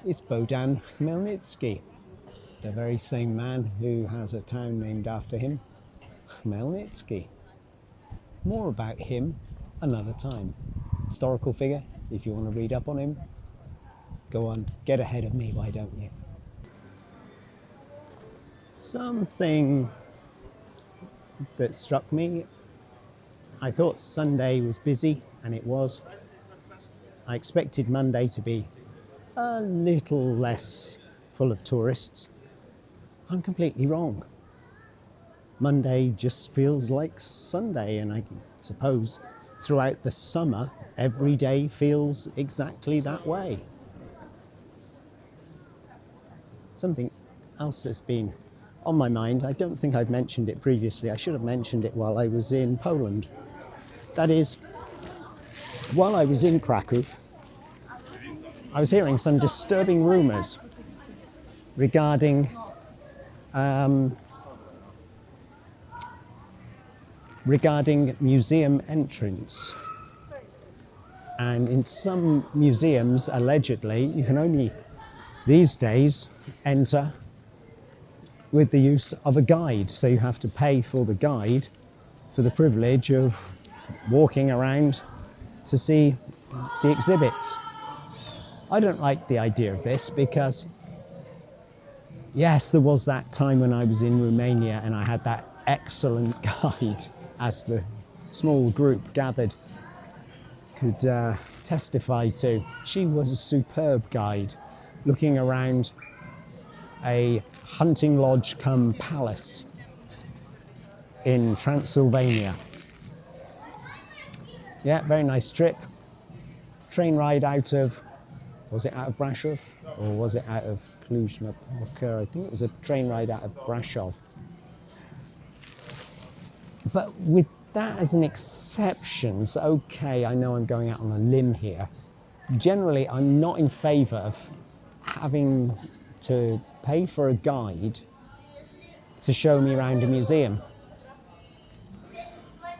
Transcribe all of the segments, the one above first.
is Bohdan Khmelnytsky, the very same man who has a town named after him, Khmelnytsky. More about him another time. Historical figure, if you want to read up on him, go on, get ahead of me, why don't you? Something that struck me, I thought Sunday was busy, and it was. I expected Monday to be a little less full of tourists. I'm completely wrong. Monday just feels like Sunday, and I suppose throughout the summer, every day feels exactly that way. Something else that's been on my mind, I don't think I've mentioned it previously. I should have mentioned it while I was in Poland. That is, while I was in Krakow, I was hearing some disturbing rumours regarding museum entrance. And in some museums, allegedly, you can only these days enter with the use of a guide. So you have to pay for the guide for the privilege of walking around to see the exhibits. I don't like the idea of this because, yes, there was that time when I was in Romania and I had that excellent guide, as the small group gathered could testify to. She was a superb guide, looking around a hunting lodge cum palace in Transylvania. Yeah, very nice trip. Train ride out of, was it out of Brasov or was it out of Cluj-Napoca? I think it was a train ride out of Brasov. But with that as an exception, so okay, I know I'm going out on a limb here. Generally, I'm not in favour of having to pay for a guide to show me around a museum.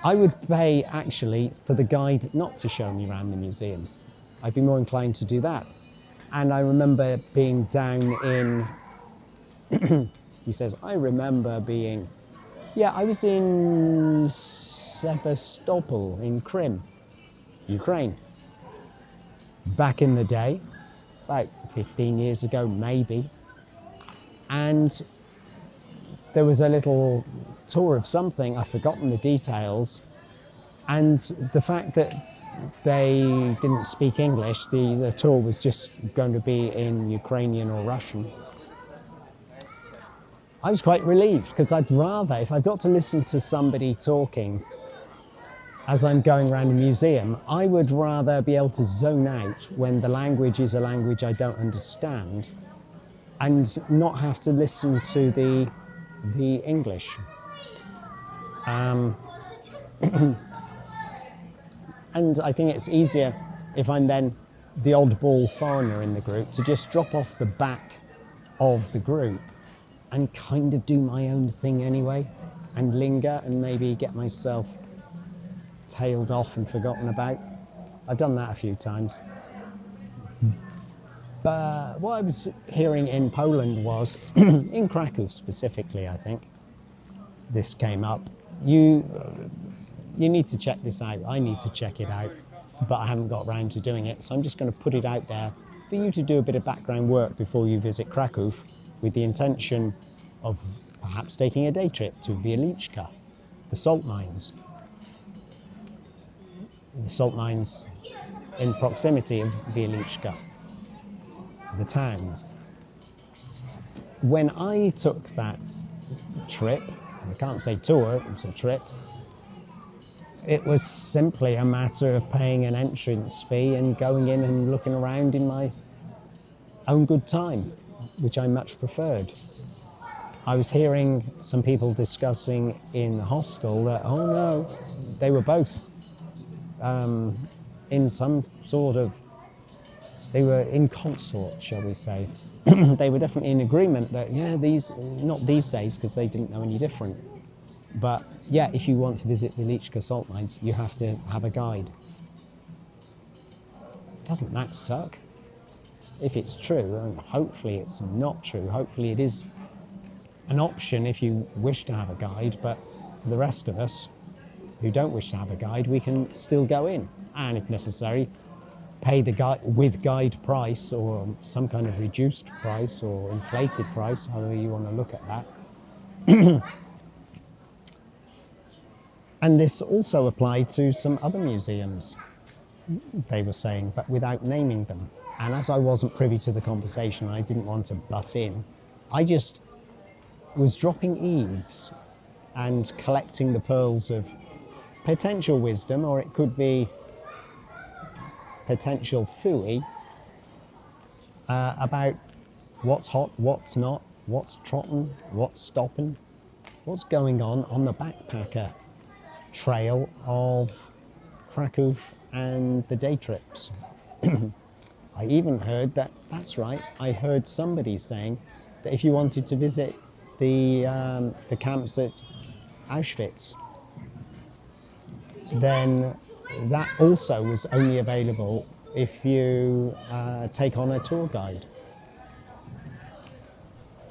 I would pay actually for the guide not to show me around the museum. I'd be more inclined to do that. And I remember being down in, he says, I remember being, yeah, I was in Sevastopol in Crimea, Ukraine. Back in the day, about 15 years ago, maybe. And there was a little tour of something, I've forgotten the details. And the fact that they didn't speak English, the tour was just going to be in Ukrainian or Russian. I was quite relieved because I'd rather, if I've got to listen to somebody talking as I'm going around a museum, I would rather be able to zone out when the language is a language I don't understand and not have to listen to the English. And I think it's easier if I'm then the oddball foreigner in the group to just drop off the back of the group and kind of do my own thing anyway and linger and maybe get myself tailed off and forgotten about. I've done that a few times. But what I was hearing in Poland was, in Krakow specifically, I think, this came up. You need to check this out. I need to check it out, but I haven't got around to doing it. So I'm just going to put it out there for you to do a bit of background work before you visit Krakow, with the intention of perhaps taking a day trip to Wieliczka, the salt mines. The salt mines in proximity of Wieliczka, the town. When I took that trip, I can't say tour, it was a trip, it was simply a matter of paying an entrance fee and going in and looking around in my own good time, which I much preferred. I was hearing some people discussing in the hostel that, oh no, they were both in some sort of, they were in consort, shall we say. They were definitely in agreement that, yeah, not these days, because they didn't know any different. But yeah, if you want to visit Wieliczka salt mines, you have to have a guide. Doesn't that suck? if it's true, and hopefully it's not true, hopefully it is an option if you wish to have a guide, but for the rest of us who don't wish to have a guide, we can still go in, and if necessary, pay the guide with guide price or some kind of reduced price or inflated price, however you want to look at that. And this also applied to some other museums, they were saying, but without naming them. And as I wasn't privy to the conversation, I didn't want to butt in. I just was dropping eaves and collecting the pearls of potential wisdom, or it could be potential phooey, about what's hot, what's not, what's trotting, what's stopping, what's going on the backpacker trail of Krakow and the day trips. I even heard that's right, I heard somebody saying that if you wanted to visit the camps at Auschwitz, then that also was only available if you take on a tour guide.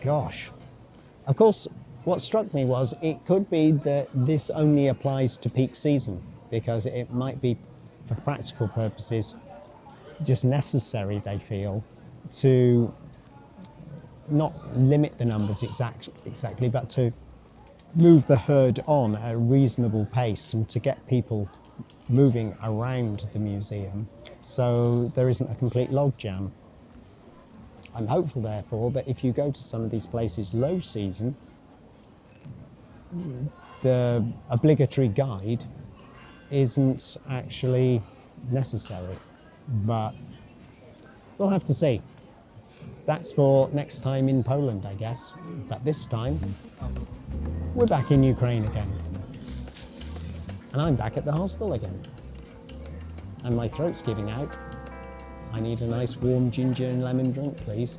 Gosh. Of course, what struck me was it could be that this only applies to peak season, because it might be, for practical purposes, just necessary, they feel, to not limit the numbers exactly, but to move the herd on at a reasonable pace and to get people moving around the museum so there isn't a complete logjam. I'm hopeful, therefore, that if you go to some of these places low season, the obligatory guide isn't actually necessary, but we'll have to see. That's for next time in Poland, I guess. But this time, we're back in Ukraine again. And I'm back at the hostel again. And my throat's giving out. I need a nice warm ginger and lemon drink, please.